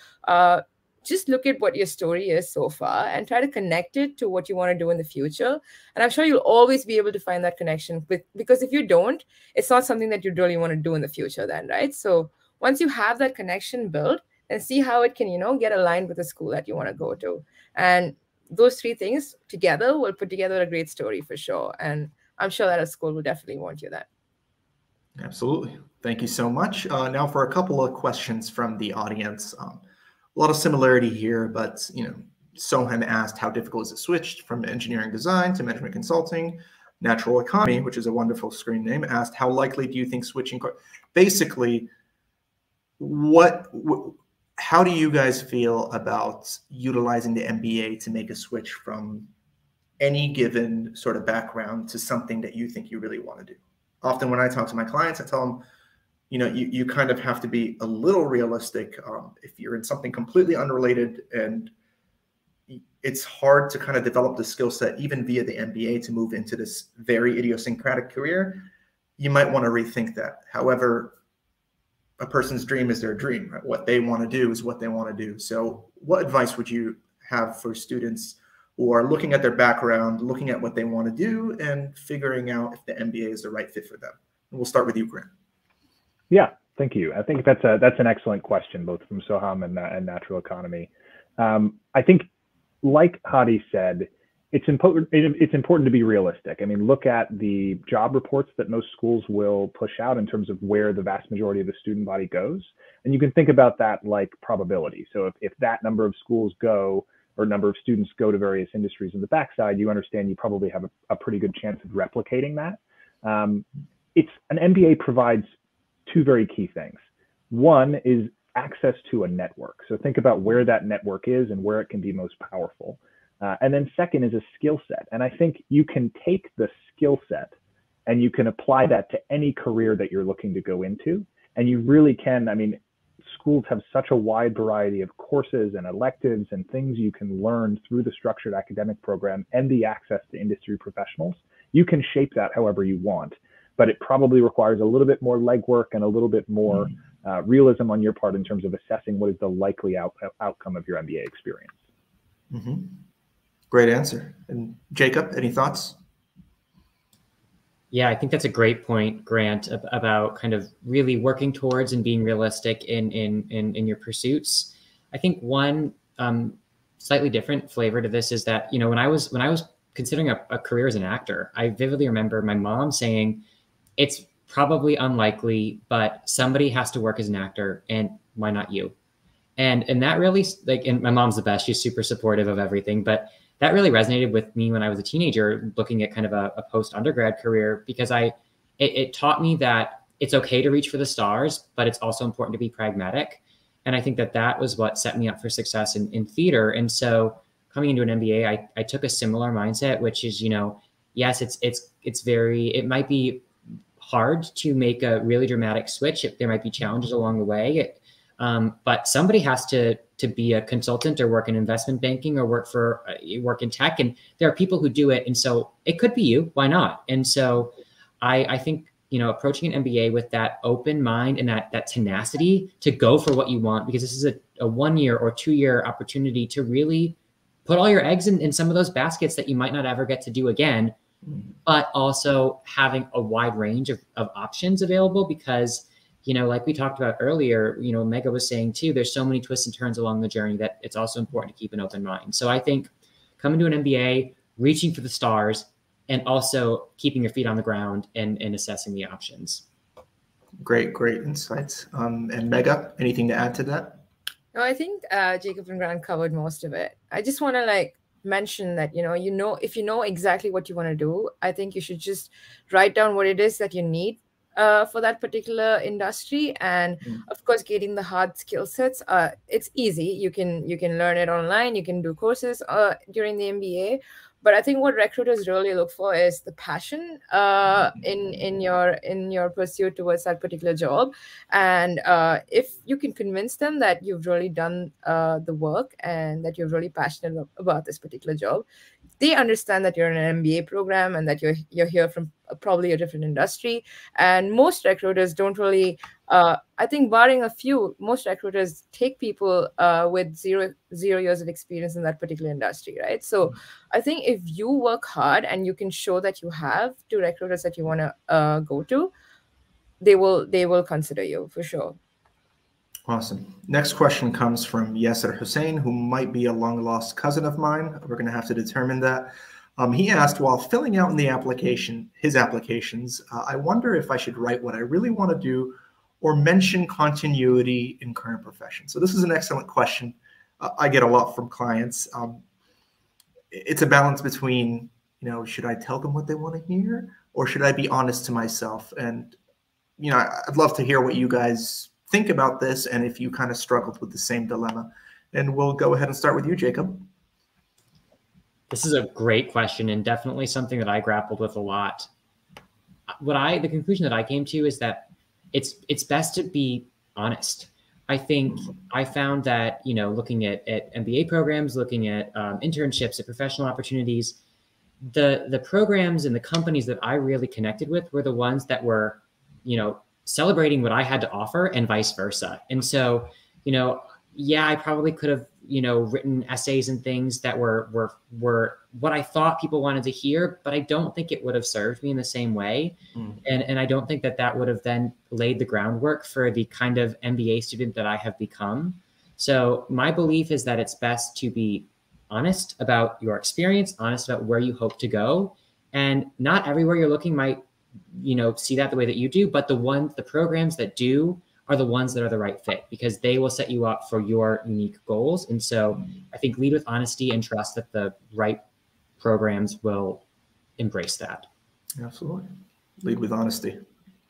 just look at what your story is so far and try to connect it to what you want to do in the future. And I'm sure you'll always be able to find that connection because if you don't, it's not something that you really want to do in the future then, right? So once you have that connection built, and see how it can, get aligned with the school that you want to go to. And those three things together will put together a great story for sure. And I'm sure that a school will definitely want you that. Absolutely. Thank you so much. Now for a couple of questions from the audience. A lot of similarity here, but, Sohan asked, how difficult is it switched from engineering design to management consulting? Natural Economy, which is a wonderful screen name, asked, how likely do you think switching? Basically, how do you guys feel about utilizing the MBA to make a switch from any given sort of background to something that you think you really want to do? Often when I talk to my clients, I tell them, you kind of have to be a little realistic. If you're in something completely unrelated and it's hard to kind of develop the skill set, even via the MBA, to move into this very idiosyncratic career, you might want to rethink that. However, a person's dream is their dream, right? What they want to do is what they want to do. So what advice would you have for students who are looking at their background, looking at what they want to do, and figuring out if the MBA is the right fit for them? And we'll start with you, Grant. Yeah, thank you. I think that's an excellent question, both from Soham and Natural Economy. I think, like Hadi said, it's important to be realistic. I mean, look at the job reports that most schools will push out in terms of where the vast majority of the student body goes. And you can think about that like probability. So if that number of schools go, or number of students go to various industries in the backside, you understand you probably have a pretty good chance of replicating that. An MBA provides two very key things. One is access to a network. So think about where that network is and where it can be most powerful. And then second is a skill set. And I think you can take the skill set and you can apply that to any career that you're looking to go into. And you really can, I mean, schools have such a wide variety of courses and electives and things you can learn through the structured academic program and the access to industry professionals. You can shape that however you want, but it probably requires a little bit more legwork and a little bit more realism on your part in terms of assessing what is the likely outcome of your MBA experience. Mm-hmm. Great answer. And Jacob, any thoughts? Yeah, I think that's a great point, Grant, about kind of really working towards and being realistic in your pursuits. I think one slightly different flavor to this is that, when I was considering a career as an actor, I vividly remember my mom saying, it's probably unlikely, but somebody has to work as an actor, and why not you? And that really, and my mom's the best. She's super supportive of everything, but that really resonated with me when I was a teenager, looking at kind of a post-undergrad career, because it taught me that it's okay to reach for the stars, but it's also important to be pragmatic. And I think that was what set me up for success in theater. And so coming into an MBA, I took a similar mindset, which is, yes, it might be hard to make a really dramatic switch. There might be challenges along the way. But somebody has to be a consultant or work in investment banking or work in tech. And there are people who do it. And so it could be you. Why not? And so I think, approaching an MBA with that open mind and that tenacity to go for what you want, because this is a 1 year or 2 year opportunity to really put all your eggs in some of those baskets that you might not ever get to do again, but also having a wide range of options available, because like we talked about earlier, Mega was saying too, there's so many twists and turns along the journey that it's also important to keep an open mind. So I think coming to an MBA, reaching for the stars, and also keeping your feet on the ground and assessing the options. Great insights. And Mega, anything to add to that? No, I think Jacob and Grant covered most of it. I just want to mention that, if you know exactly what you want to do, I think you should just write down what it is that you need for that particular industry. And of course, getting the hard skill sets, it's easy. You can learn it online. You can do courses during the MBA. But I think what recruiters really look for is the passion in your pursuit towards that particular job. And if you can convince them that you've really done the work and that you're really passionate about this particular job, they understand that you're in an MBA program and that you're here from probably a different industry. And most recruiters don't really, I think barring a few, most recruiters take people with zero years of experience in that particular industry, right? So I think if you work hard and you can show that you have to recruiters that you want to go to, they will consider you for sure. Awesome. Next question comes from Yasser Hussein, who might be a long-lost cousin of mine. We're going to have to determine that. He asked, while filling out in the his applications, I wonder if I should write what I really want to do or mention continuity in current profession. So this is an excellent question. I get a lot from clients. It's a balance between, should I tell them what they want to hear or should I be honest to myself? And, I'd love to hear what you guys think about this and if you kind of struggled with the same dilemma. And we'll go ahead and start with you, Jacob. This is a great question and definitely something that I grappled with a lot. The conclusion that I came to is that it's best to be honest. I think I found that, looking at MBA programs, looking at internships, at professional opportunities, the programs and the companies that I really connected with were the ones that were, celebrating what I had to offer and vice versa. And so, yeah, I probably could have, written essays and things that were what I thought people wanted to hear, but I don't think it would have served me in the same way. And I don't think that would have then laid the groundwork for the kind of MBA student that I have become. So my belief is that it's best to be honest about your experience, honest about where you hope to go. And not everywhere you're looking might, see that the way that you do, but the programs that do are the ones that are the right fit because they will set you up for your unique goals. And so I think lead with honesty and trust that the right programs will embrace that. Absolutely. Lead with honesty.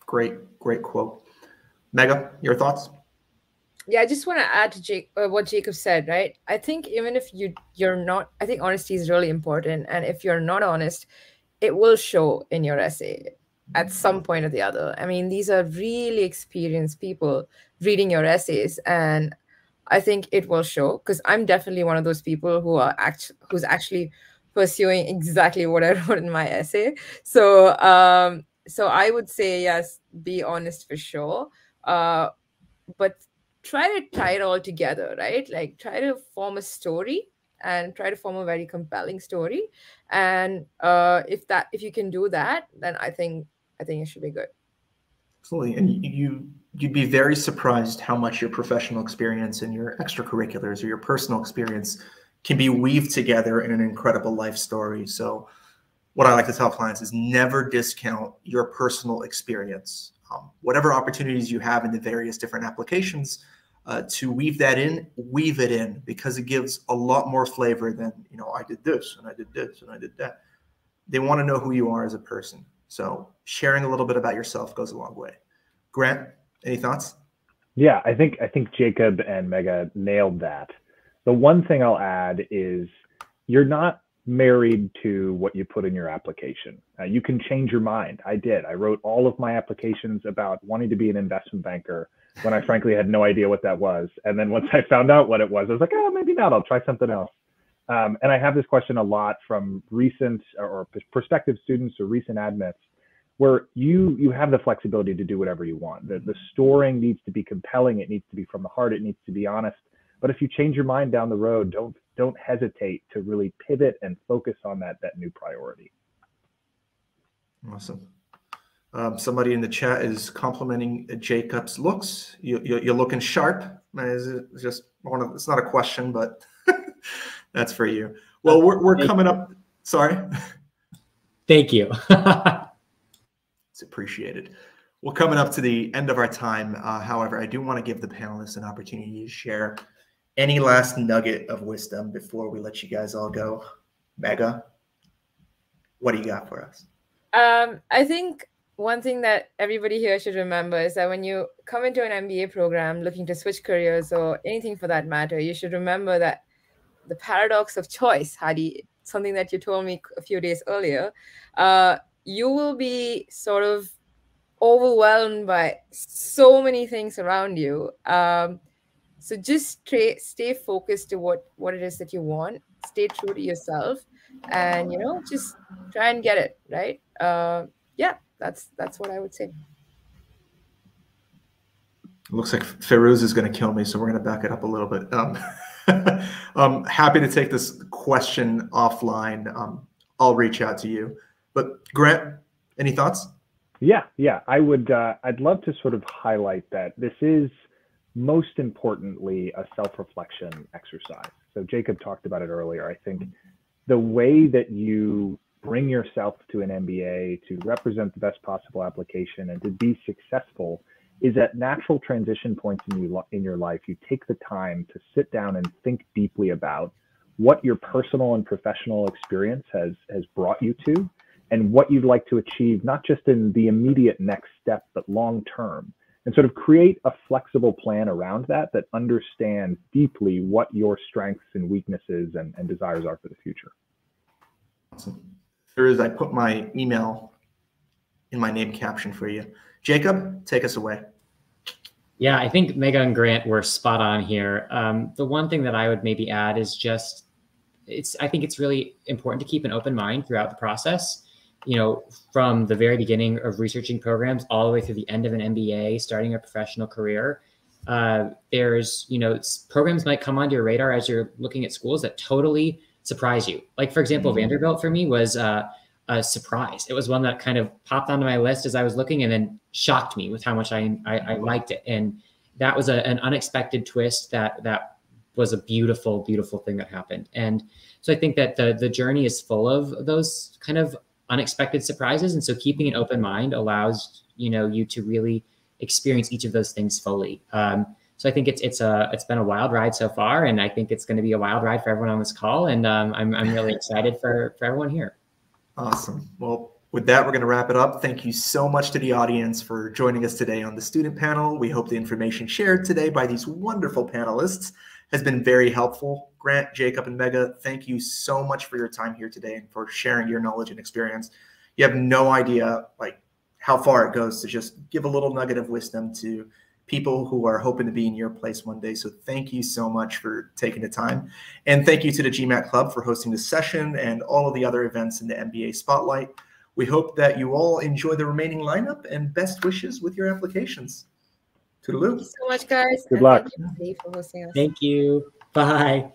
Great quote. Mega, your thoughts? Yeah, I just want to add to what Jacob said, right? I think even if you're not, I think honesty is really important. And if you're not honest, it will show in your essay at some point or the other. I mean, these are really experienced people reading your essays, and I think it will show because I'm definitely one of those people who's actually pursuing exactly what I wrote in my essay. So I would say yes, be honest for sure, but try to tie it all together, right? Like try to form a story and try to form a very compelling story. And if you can do that, then I think it should be good. Absolutely. And you'd be very surprised how much your professional experience and your extracurriculars or your personal experience can be weaved together in an incredible life story. So what I like to tell clients is never discount your personal experience. Whatever opportunities you have in the various different applications, to weave it in because it gives a lot more flavor than, I did this and I did this and I did that. They want to know who you are as a person. So sharing a little bit about yourself goes a long way. Grant, any thoughts? Yeah, I think Jacob and Mega nailed that. The one thing I'll add is you're not married to what you put in your application. You can change your mind. I did. I wrote all of my applications about wanting to be an investment banker when I frankly had no idea what that was. And then once I found out what it was, I was like, oh, maybe not. I'll try something else. And I have this question a lot from recent or prospective students or recent admits where you have the flexibility to do whatever you want. The storing needs to be compelling. It needs to be from the heart. It needs to be honest. But if you change your mind down the road, don't hesitate to really pivot and focus on that new priority. Awesome. Somebody in the chat is complimenting Jacob's looks. You're looking sharp. It's just it's not a question, but that's for you. Well, we're coming up. Sorry. Thank you. It's appreciated. We're coming up to the end of our time. However, I do want to give the panelists an opportunity to share any last nugget of wisdom before we let you guys all go. Mega, what do you got for us? I think one thing that everybody here should remember is that when you come into an MBA program looking to switch careers or anything for that matter, you should remember that the paradox of choice, Hadi, something that you told me a few days earlier, you will be sort of overwhelmed by so many things around you. So just stay focused to what it is that you want. Stay true to yourself, and just try and get it right. Yeah, that's what I would say. Looks like Feroz is going to kill me, so we're going to back it up a little bit. I'm happy to take this question offline. I'll reach out to you. But Grant, any thoughts? Yeah. I'd love to sort of highlight that this is most importantly a self-reflection exercise. So Jacob talked about it earlier. I think the way that you bring yourself to an MBA to represent the best possible application and to be successful is at natural transition points in your life. You take the time to sit down and think deeply about what your personal and professional experience has brought you to, and what you'd like to achieve, not just in the immediate next step, but long term, and sort of create a flexible plan around that understands deeply what your strengths and weaknesses and desires are for the future. Awesome. I put my email in my name caption for you. Jacob, take us away. Yeah, I think Megha and Grant were spot on here. The one thing that I would maybe add is just, I think it's really important to keep an open mind throughout the process. From the very beginning of researching programs all the way through the end of an MBA, starting a professional career. There's, programs might come onto your radar as you're looking at schools that totally surprise you. Like, for example, Vanderbilt for me was a surprise. It was one that kind of popped onto my list as I was looking and then shocked me with how much I liked it. And that was an unexpected twist that was a beautiful, beautiful thing that happened. And so I think that the journey is full of those kind of unexpected surprises. And so keeping an open mind allows, you to really experience each of those things fully. So I think it's been a wild ride so far, and I think it's going to be a wild ride for everyone on this call. And I'm really excited for everyone here. Awesome. Well, with that, we're going to wrap it up. Thank you so much to the audience for joining us today on the student panel. We hope the information shared today by these wonderful panelists has been very helpful. Grant, Jacob, and Megha, thank you so much for your time here today and for sharing your knowledge and experience. You have no idea how far it goes to just give a little nugget of wisdom to people who are hoping to be in your place one day. So thank you so much for taking the time. And thank you to the GMAT Club for hosting this session and all of the other events in the MBA Spotlight. We hope that you all enjoy the remaining lineup, and best wishes with your applications. Toodaloo. Thank you so much, guys. Good luck. Thank you for hosting us. Thank you. Bye.